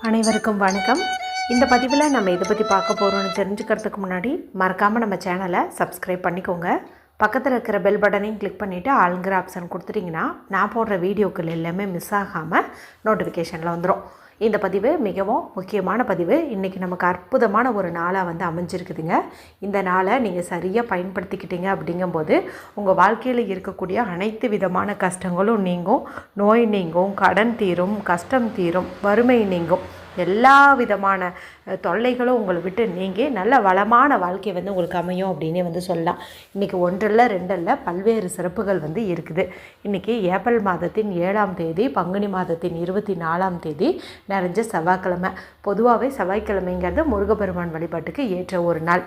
அனைவருக்கும் வணக்கம். இந்த பதிவில் நம்ம இதை பற்றி பார்க்க போகிறோம்னு தெரிஞ்சுக்கிறதுக்கு முன்னாடி மறக்காமல் நம்ம சேனலை சப்ஸ்கிரைப் பண்ணிக்கோங்க. பக்கத்தில் இருக்கிற பெல் பட்டனையும் கிளிக் பண்ணிவிட்டு ஆளுங்கிற ஆப்ஷன் கொடுத்துட்டிங்கன்னா நான் போடுற வீடியோக்கள் எல்லாமே மிஸ் ஆகாமல் நோட்டிஃபிகேஷனில் வந்துடும். இந்த பதிவு மிகவும் முக்கியமான பதிவு. இன்றைக்கி நமக்கு அற்புதமான ஒரு நாளாக அமைஞ்சிருக்குதுங்க. இந்த நாளை நீங்கள் சரியாக பயன்படுத்திக்கிட்டீங்க அப்படிங்கும்போது உங்கள் வாழ்க்கையில் இருக்கக்கூடிய அனைத்து விதமான கஷ்டங்களும் நீங்கும், நோய் நீங்கும், கடன் தீரும், கஷ்டம் தீரும், வறுமை நீங்கும், எல்லா விதமான தொல்லைகளும் உங்களை விட்டு நீங்கி நல்ல வளமான வாழ்க்கை உங்களுக்கு அமையும் அப்படின்னே சொல்லலாம். இன்றைக்கி ஒன்றில் ரெண்டில் பல்வேறு சிறப்புகள் இருக்குது. இன்றைக்கி ஏப்ரல் மாதத்தின் 7ஆம் தேதி, பங்குனி மாதத்தின் 24ஆம் தேதி, நிறைஞ்ச செவ்வாய்க்கிழமை. பொதுவாகவே செவ்வாய்க்கிழமைங்கிறது முருகப்பெருமான் வழிபாட்டுக்கு ஏற்ற ஒரு நாள்,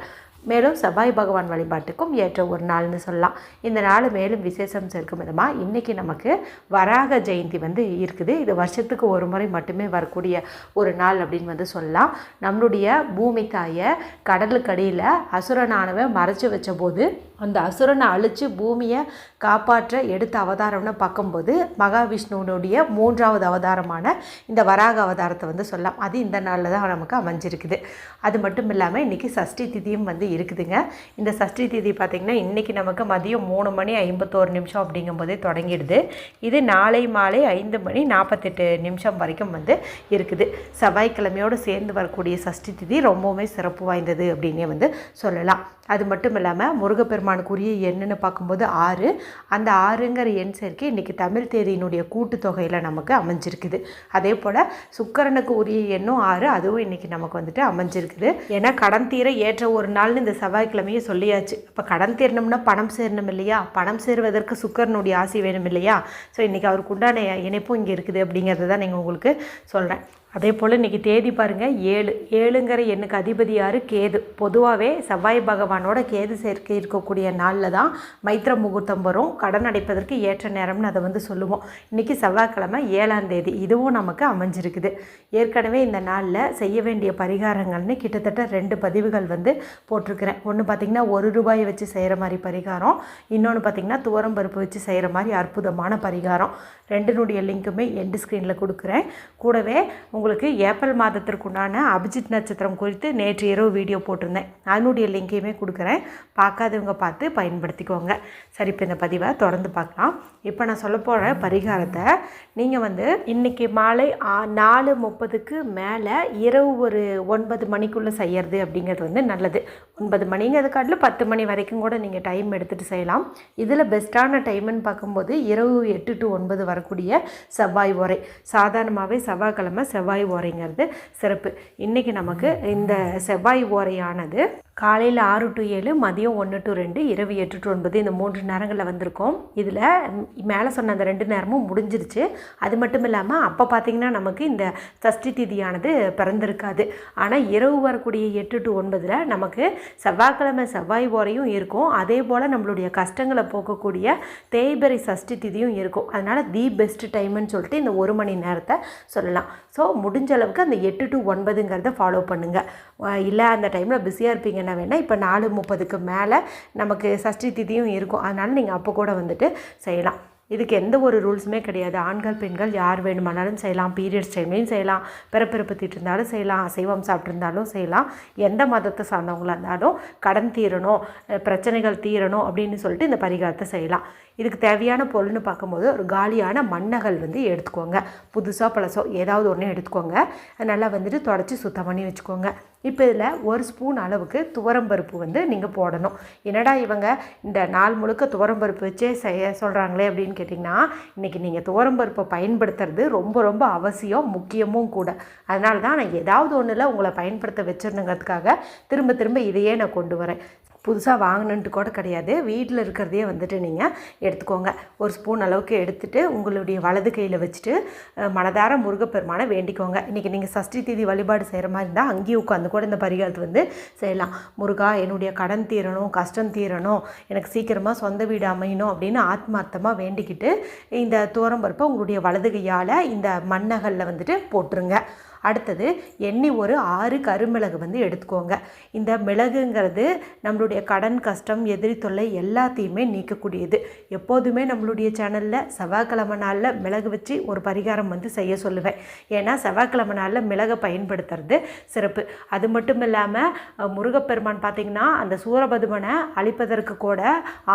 மேலும் செவ்வாய் பகவான் வழிபாட்டுக்கும் ஏற்ற ஒரு நாள்னு சொல்லலாம். இந்த நாள் மேலும் விசேஷம் சேர்க்கும் விதமாக இன்றைக்கி நமக்கு வராக ஜெயந்தி இருக்குது. இது வருஷத்துக்கு ஒரு முறை மட்டுமே வரக்கூடிய ஒரு நாள் அப்படின்னு சொல்லலாம். நம்மளுடைய பூமி தாயை கடலுக்கடியில் அசுரனானவன் மறைச்சி வச்ச போது அந்த அசுரனை அழித்து பூமியை காப்பாற்ற எடுத்த அவதாரம்னு பார்க்கும்போது மகாவிஷ்ணுனுடைய 3வது அவதாரமான இந்த வராக அவதாரத்தை சொல்லலாம். அது இந்த நாளில் தான் நமக்கு அமைஞ்சிருக்குது. அது மட்டும் இல்லாமல் இன்றைக்கி சஷ்டி திதியும் இருக்குதுங்க. இந்த சஷ்டி திதி பார்த்திங்கன்னா இன்றைக்கி நமக்கு மதியம் 3:51 அப்படிங்கும்போதே தொடங்கிடுது. இது நாளை மாலை 5:48 வரைக்கும் இருக்குது. செவ்வாய்க்கிழமையோடு சேர்ந்து வரக்கூடிய சஷ்டி திதி ரொம்பவுமே சிறப்பு வாய்ந்தது அப்படின்னே சொல்லலாம். அது மட்டும் இல்லாமல் முருகப்பெருமானுக்குரிய எண்ணுன்னு பார்க்கும்போது 6. அந்த 6ங்கிற எண் சேர்க்கை இன்றைக்கி தமிழ் தேதியினுடைய கூட்டுத்தொகையில் நமக்கு அமைஞ்சிருக்குது. அதே போல் சுக்கிரனுக்கு உரிய எண்ணும் 6, அதுவும் இன்றைக்கி நமக்கு அமைஞ்சிருக்குது. ஏன்னா கடன் தீர ஏற்ற ஒரு நாள்னு இந்த செவ்வாய்க்கிழமையே சொல்லியாச்சு. அப்போ கடன் தீரணும்னா பணம் சேரணும் இல்லையா? பணம் சேருவதற்கு சுக்கிரனுடைய ஆசி வேணும் இல்லையா? ஸோ இன்றைக்கி அவருக்கு உண்டான இணைப்பும் இங்கே இருக்குது அப்படிங்கிறது தான் நீங்கள் உங்களுக்கு சொல்கிறேன். அதே போல் இன்றைக்கி தேதி பாருங்கள் 7ங்கிற எண்ணுக்கு அதிபதி யார்? கேது. பொதுவாகவே செவ்வாய் பகவானோட கேது சேர்க்கை இருக்கக்கூடிய நாளில் தான் மைத்திர முகூர்த்தம் வரும், கடன் அடைப்பதற்கு ஏற்ற நேரம்னு அதை சொல்லுவோம். இன்றைக்கி செவ்வாய்க்கிழமை 7ஆம் தேதி, இதுவும் நமக்கு அமைஞ்சிருக்குது. ஏற்கனவே இந்த நாளில் செய்ய வேண்டிய பரிகாரங்கள்னு கிட்டத்தட்ட 2 பதிவுகள் போட்டிருக்கிறேன். ஒன்று பார்த்திங்கன்னா ₹1 வச்சு செய்கிற மாதிரி பரிகாரம், இன்னொன்று பார்த்திங்கன்னா துவரம் பருப்பு வச்சு செய்கிற மாதிரி அற்புதமான பரிகாரம். 2னுடைய லிங்க்குமே எண்டு ஸ்க்ரீனில் கொடுக்குறேன். கூடவே உங்களுக்கு ஏப்ரல் மாதத்திற்குண்டான அபிஜித் நட்சத்திரம் குறித்து நேற்று இரவு வீடியோ போட்டிருந்தேன், அதனுடைய லிங்கையுமே கொடுக்குறேன். பார்க்காதவங்க பார்த்து பயன்படுத்திக்கோங்க. சரி, இப்போ இந்த பதிவை தொடர்ந்து பார்க்கலாம். இப்போ நான் சொல்ல போகிற பரிகாரத்தை நீங்கள் இன்றைக்கி மாலை 4:30க்கு மேலே இரவு ஒரு 9 மணிக்குள்ளே செய்கிறது அப்படிங்கிறது நல்லது. 9 மணிங்கிறது காட்டில் 10 மணி வரைக்கும் கூட நீங்கள் டைம் எடுத்துகிட்டு செய்யலாம். இதில் பெஸ்ட்டான டைமுன்னு பார்க்கும்போது இரவு 8 to 9 வரக்கூடிய செவ்வாய் ஓரை. சாதாரணமாகவே செவ்வாய்க்கிழமை செவ்வாய் ஓரைங்கிறது சிறப்பு. இன்றைக்கி நமக்கு இந்த செவ்வாய் ஓரையானது காலையில் 6 to 7, மதியம் 1 to 2, இரவு 8 to 9, இந்த 3 நேரங்களில் வந்திருக்கோம். இதில் மேலே சொன்ன அந்த 2 நேரமும் முடிஞ்சிருச்சு. அது மட்டும் இல்லாமல் அப்போ பார்த்திங்கன்னா நமக்கு இந்த சஷ்டி திதியானது பிறந்திருக்காது. ஆனால் இரவு வரக்கூடிய 8 to 9 நமக்கு செவ்வாய்க்கிழமை செவ்வாய் ஓரையும் இருக்கும். அதே போல் நம்மளுடைய கஷ்டங்களை போக்கக்கூடிய தேய்பிறை சஷ்டி திதியும் இருக்கும். அதனால் தி பெஸ்ட் டைம்னு சொல்லிட்டு இந்த 1 மணி நேரத்தை சொல்லலாம். ஸோ முடிஞ்ச அளவுக்கு அந்த 8 to 9ங்கிறத ஃபாலோ பண்ணுங்கள். இல்லை அந்த டைமில் பிஸியாக இருப்பீங்கன்னா வேணால் இப்போ 4:30க்கு மேலே நமக்கு சஷ்டி திதியும் இருக்கும். அதனால் நீங்கள் அப்போ கூட செய்யலாம். இதுக்கு எந்த ஒரு ரூல்ஸுமே கிடையாது. ஆண்கள் பெண்கள் யார் வேணுமானாலும் செய்யலாம். பீரியட்ஸ் டைம்லையும் செய்யலாம், பிறப்பிறப்பு தீட்டு இருந்தாலும் செய்யலாம், அசைவம் சாப்பிட்ருந்தாலும் செய்யலாம். எந்த மதத்தை சார்ந்தவங்களாக இருந்தாலும் கடன் தீரணும், பிரச்சனைகள் தீரணும் அப்படின்னு சொல்லிட்டு இந்த பரிகாரத்தை செய்யலாம். இதுக்கு தேவையான பொருள்னு பார்க்கும்போது ஒரு காலியான மண்ணகல் எடுத்துக்கோங்க. புதுசாக பழசோ ஏதாவது ஒன்று எடுத்துக்கோங்க. நல்லா தொடச்சி சுத்தம் பண்ணி வச்சுக்கோங்க. இப்போ இதில் 1 ஸ்பூன் அளவுக்கு துவரம்பருப்பு நீங்கள் போடணும். என்னடா இவங்க இந்த நாள் முழுக்க துவரம்பருப்பு வச்சே செய்ய சொல்கிறாங்களே அப்படின்னு கேட்டிங்கன்னா, இன்றைக்கி நீங்கள் துவரம்பருப்பை பயன்படுத்துறது ரொம்ப ரொம்ப அவசியம், முக்கியமும் கூட. அதனால தான் நான் ஏதாவது ஒன்றில் உங்களை பயன்படுத்த வச்சிடணுங்கிறதுக்காக திரும்ப திரும்ப இதையே நான் கொண்டு வரேன். புதுசாக வாங்கணுன்ட்டு கூட கிடையாது, வீட்டில் இருக்கிறதையே நீங்கள் எடுத்துக்கோங்க. 1 ஸ்பூன் அளவுக்கு எடுத்துகிட்டு உங்களுடைய வலது கையில் வச்சுட்டு மனதார முருகப்பெருமானை வேண்டிக்கோங்க. இன்றைக்கி நீங்கள் சஷ்டி திதி வழிபாடு செய்கிற மாதிரி இருந்தால் அங்கேயும் உட்காந்து கூட இந்த பரிகாரத்தை செய்யலாம். முருகா, என்னுடைய கடன் தீரணும், கஷ்டம் தீரணும், எனக்கு சீக்கிரமாக சொந்த வீடு அமையணும் அப்படின்னு ஆத்மார்த்தமாக வேண்டிக்கிட்டு இந்த துவரம்பருப்பை உங்களுடைய வலது கையால் இந்த மண்ணகலில் போட்டுருங்க. அடுத்தது எண்ணி ஒரு 6 கருமிளகு வந்து எடுத்துக்கோங்க. இந்த மிளகுங்கிறது நம்மளுடைய கடன் கஷ்டம் எதிரி தொல்லை எல்லாத்தையுமே நீக்கக்கூடியது. எப்போதுமே நம்மளுடைய சேனலில் செவ்வாய்க்கிழமை நாளில் மிளகு வச்சு ஒரு பரிகாரம் வந்து செய்ய சொல்லுவேன். ஏன்னா செவ்வாய்க்கிழமை நாளில் மிளகை பயன்படுத்துறது சிறப்பு. அது மட்டும் இல்லாமல் முருகப்பெருமான் பார்த்திங்கன்னா அந்த சூரபதுமனை அழிப்பதற்கு கூட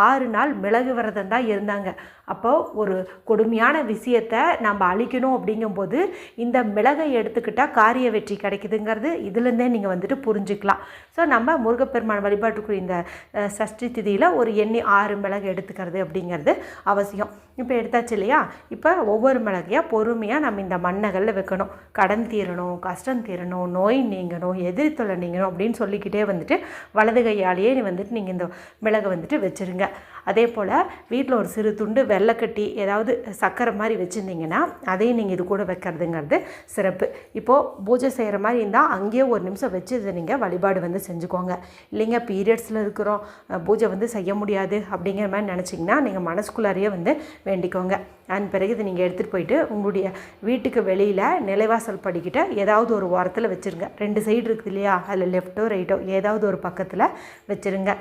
6 நாள் மிளகு விரதம் தான் இருந்தாங்க. அப்போது ஒரு கொடுமையான விஷயத்தை நம்ம அழிக்கணும் அப்படிங்கும்போது இந்த மிளகை எடுத்துக்கிட்டால் காரிய வெற்றி கிடைக்குதுங்கிறது இதுலேருந்தே நீங்கள் வந்துட்டு புரிஞ்சுக்கலாம். ஸோ நம்ம முருகப்பெருமான் வழிபாட்டுக்குரிய இந்த சஷ்டி திதியில் ஒரு எண்ணி 6 மிளகு எடுத்துக்கிறது அப்படிங்கிறது அவசியம். இப்போ எடுத்தாச்சு இல்லையா? இப்போ ஒவ்வொரு மிளகையாக பொறுமையாக நம்ம இந்த மண்ணகளில் வைக்கணும். கடன் தீரணும், கஷ்டம் தீரணும், நோய் நீங்கணும், எதிரி தொல்லை நீங்கணும் அப்படின்னு சொல்லிக்கிட்டே வந்துட்டு வலது கையாலேயே வந்துட்டு நீங்கள் இந்த மிளகை வந்துட்டு வச்சுருங்க. அதே போல் வீட்டில் ஒரு சிறு துண்டு வெள்ளைக்கட்டி ஏதாவது சர்க்கரை மாதிரி வச்சுருந்தீங்கன்னா அதையும் நீங்கள் இது கூட வைக்கிறதுங்கிறது சிறப்பு. இப்போது பூஜை செய்கிற மாதிரி இருந்தால் அங்கேயே ஒரு நிமிஷம் வச்சு இதை நீங்கள் வழிபாடு வந்து செஞ்சுக்கோங்க. இல்லைங்க பீரியட்ஸில் இருக்கிறோம், பூஜை வந்து செய்ய முடியாது அப்படிங்கிற மாதிரி நினச்சிங்கன்னா நீங்கள் மனசுக்குள்ளாரையே வந்து வேண்டிக்கோங்க. அதன் பிறகு இதை நீங்கள் எடுத்துகிட்டு போயிட்டு உங்களுடைய வீட்டுக்கு வெளியில் நிலைவாசல் படிக்கிட்ட ஏதாவது ஒரு ஓரத்தில் வச்சுருங்க. 2 சைடு இருக்குது இல்லையா? அதில் லெஃப்ட்டோ ரைட்டோ ஏதாவது ஒரு பக்கத்தில் வச்சுருங்க.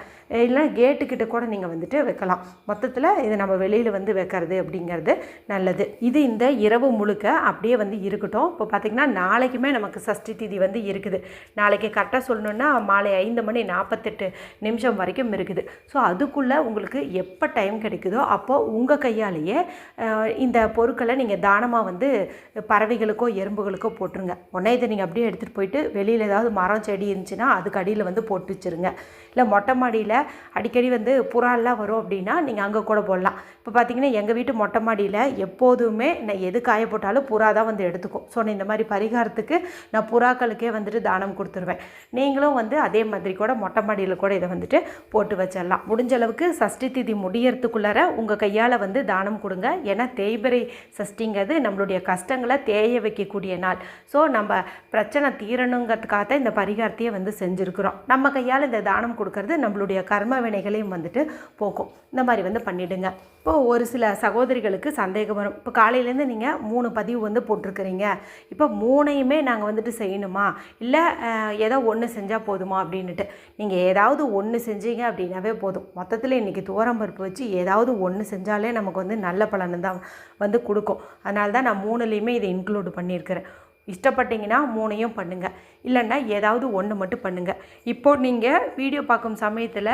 இல்லை கேட்டுக்கிட்ட கூட நீங்கள் வந்துட்டு வைக்கலாம். மொத்தத்தில் இது நம்ம வெளியில் வந்து வைக்கிறது அப்படிங்கிறது நல்லது. இது இந்த இரவு முழுக்க அப்படியே வந்து இருக்கட்டும். இப்போ பார்த்திங்கன்னா நாளைக்குமே நமக்கு சஷ்டி திதி வந்து இருக்குது. நாளைக்கு கரெக்டாக சொல்லணுன்னா மாலை 5:48 வரைக்கும் இருக்குது. ஸோ அதுக்குள்ளே உங்களுக்கு எப்போ டைம் கிடைக்குதோ அப்போது உங்கள் கையாலேயே இந்த பொருட்களை நீங்கள் தானமாக வந்து பறவைகளுக்கோ எறும்புகளுக்கோ போட்டுருங்க. உடனே இதை நீங்கள் அப்படியே எடுத்துகிட்டு போயிட்டு வெளியில் ஏதாவது மரம் செடி இருந்துச்சுன்னா அதுக்கு அடியில் வந்து போட்டு வச்சுருங்க. இல்லை மொட்டை மாடியில் அடிக்கடி வந்து புறாலாம் வரும் அப்படின்னா நீங்கள் அங்கே கூட போடலாம். இப்போ பார்த்திங்கன்னா எங்கள் வீட்டு மொட்டை மாடியில் எப்போதுமே நான் எது காய போட்டாலும் புறா தான் வந்து எடுத்துக்கும். ஸோ இந்த மாதிரி பரிகாரத்துக்கு நான் புறாக்களுக்கே வந்துட்டு தானம் கொடுத்துருவேன். நீங்களும் வந்து அதே மாதிரி கூட மொட்டை மாடியில் கூட இதை வந்துட்டு போட்டு வச்சிடலாம். முடிஞ்ச அளவுக்கு சஷ்டி திதி முடியறதுக்குள்ளார உங்கள் கையால் வந்து தானம் கொடுங்க. ஏன்னா தேய்பிறை சஷ்டிங்கிறது நம்மளுடைய கஷ்டங்களை தேய வைக்கக்கூடிய நாள். ஸோ நம்ம பிரச்சனை தீரணுங்கிறதுக்காக தான் இந்த பரிகாரத்தையே வந்து செஞ்சுருக்குறோம். நம்ம கையால் இந்த தானம் கொடுக்கறது நம்மளுடைய கர்ம வினைகளையும் வந்துட்டு போக்கும். இந்த மாதிரி வந்து பண்ணிவிடுங்க. இப்போது ஒரு சில சகோதரிகளுக்கு சந்தேகம் வரும். இப்போ காலையிலேருந்து நீங்கள் 3 பதிவு வந்து போட்டிருக்கிறீங்க. இப்போ 3ஐயுமே நாங்கள் வந்துட்டு செய்யணுமா, இல்லை ஏதோ ஒன்று செஞ்சால் போதுமா அப்படின்ட்டு. நீங்கள் ஏதாவது ஒன்று செஞ்சீங்க அப்படின்னாவே போதும். மொத்தத்தில் இன்றைக்கி துவரம்பருப்பு வச்சு ஏதாவது ஒன்று செஞ்சாலே நமக்கு வந்து நல்ல பலன் தான் வந்து கொடுக்கும். அதனால தான் நான் 3லேயுமே இதை இன்க்ளூட் பண்ணியிருக்கிறேன். இஷ்டப்பட்டீங்கன்னா 3ஐயும் பண்ணுங்கள், இல்லைன்னா ஏதாவது ஒன்று மட்டும் பண்ணுங்கள். இப்போது நீங்கள் வீடியோ பார்க்கும் சமயத்தில்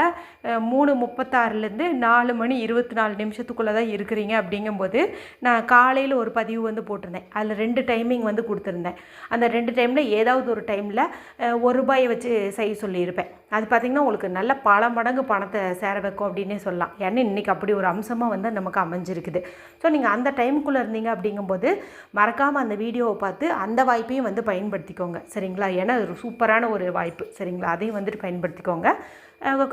3:36 4:24 தான் இருக்கிறீங்க. அப்படிங்கும்போது நான் காலையில் ஒரு பதிவு வந்து போட்டிருந்தேன். அதில் 2 டைமிங் வந்து கொடுத்துருந்தேன். அந்த 2 டைமில் ஏதாவது ஒரு டைமில் ₹1 வச்சு செய்ய சொல்லியிருப்பேன். அது பார்த்திங்கன்னா உங்களுக்கு நல்ல பல மடங்கு பணத்தை சேர வைக்கும் அப்படின்னே சொல்லலாம். ஏன்னா இன்றைக்கி அப்படி ஒரு அம்சமாக வந்து நமக்கு அமைஞ்சிருக்குது. ஸோ நீங்கள் அந்த டைமுக்குள்ளே இருந்தீங்க அப்படிங்கும்போது மறக்காமல் அந்த வீடியோவை பார்த்து அந்த வாய்ப்பையும் வந்து பயன்படுத்திக்கோங்க. சரிங்களா? ஏன்னா ஒரு சூப்பரான ஒரு வாய்ப்பு. சரிங்களா? அதையும் வந்துட்டு பயன்படுத்திக்கோங்க.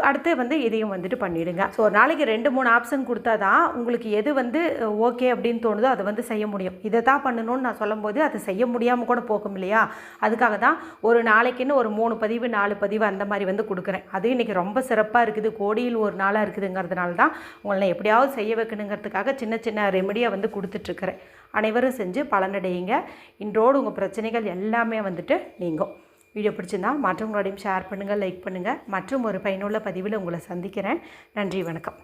அடுத்து வந்து இதையும் வந்துட்டு பண்ணிவிடுங்க. ஸோ ஒரு நாளைக்கு 2-3 ஆப்ஷன் கொடுத்தா தான் உங்களுக்கு எது வந்து ஓகே அப்படின்னு தோணுதோ அதை வந்து செய்ய முடியும். இதை தான் பண்ணணும்னு நான் சொல்லும்போது அதை செய்ய முடியாமல் கூட போகும் இல்லையா? அதுக்காக தான் ஒரு நாளைக்குன்னு ஒரு 3 பதிவு 4 பதிவு அந்த மாதிரி வந்து கொடுக்குறேன். அது இன்றைக்கி ரொம்ப சிறப்பாக இருக்குது, கோடியில் ஒரு நாளாக இருக்குதுங்கிறதுனால தான் உங்களை எப்படியாவது செய்ய வைக்கணுங்கிறதுக்காக சின்ன சின்ன ரெமெடியாக வந்து கொடுத்துட்ருக்கிறேன். அனைவரும் செஞ்சு பலனடையுங்க. இன்றோடு உங்கள் பிரச்சனைகள் எல்லாமே வந்துட்டு நீங்கும். வீடியோ பிடிச்சிருந்தா மற்றவங்களோடையும் ஷேர் பண்ணுங்கள், லைக் பண்ணுங்கள். மற்றும் ஒரு பயனுள்ள பதிவில் உங்களை சந்திக்கிறேன். நன்றி, வணக்கம்.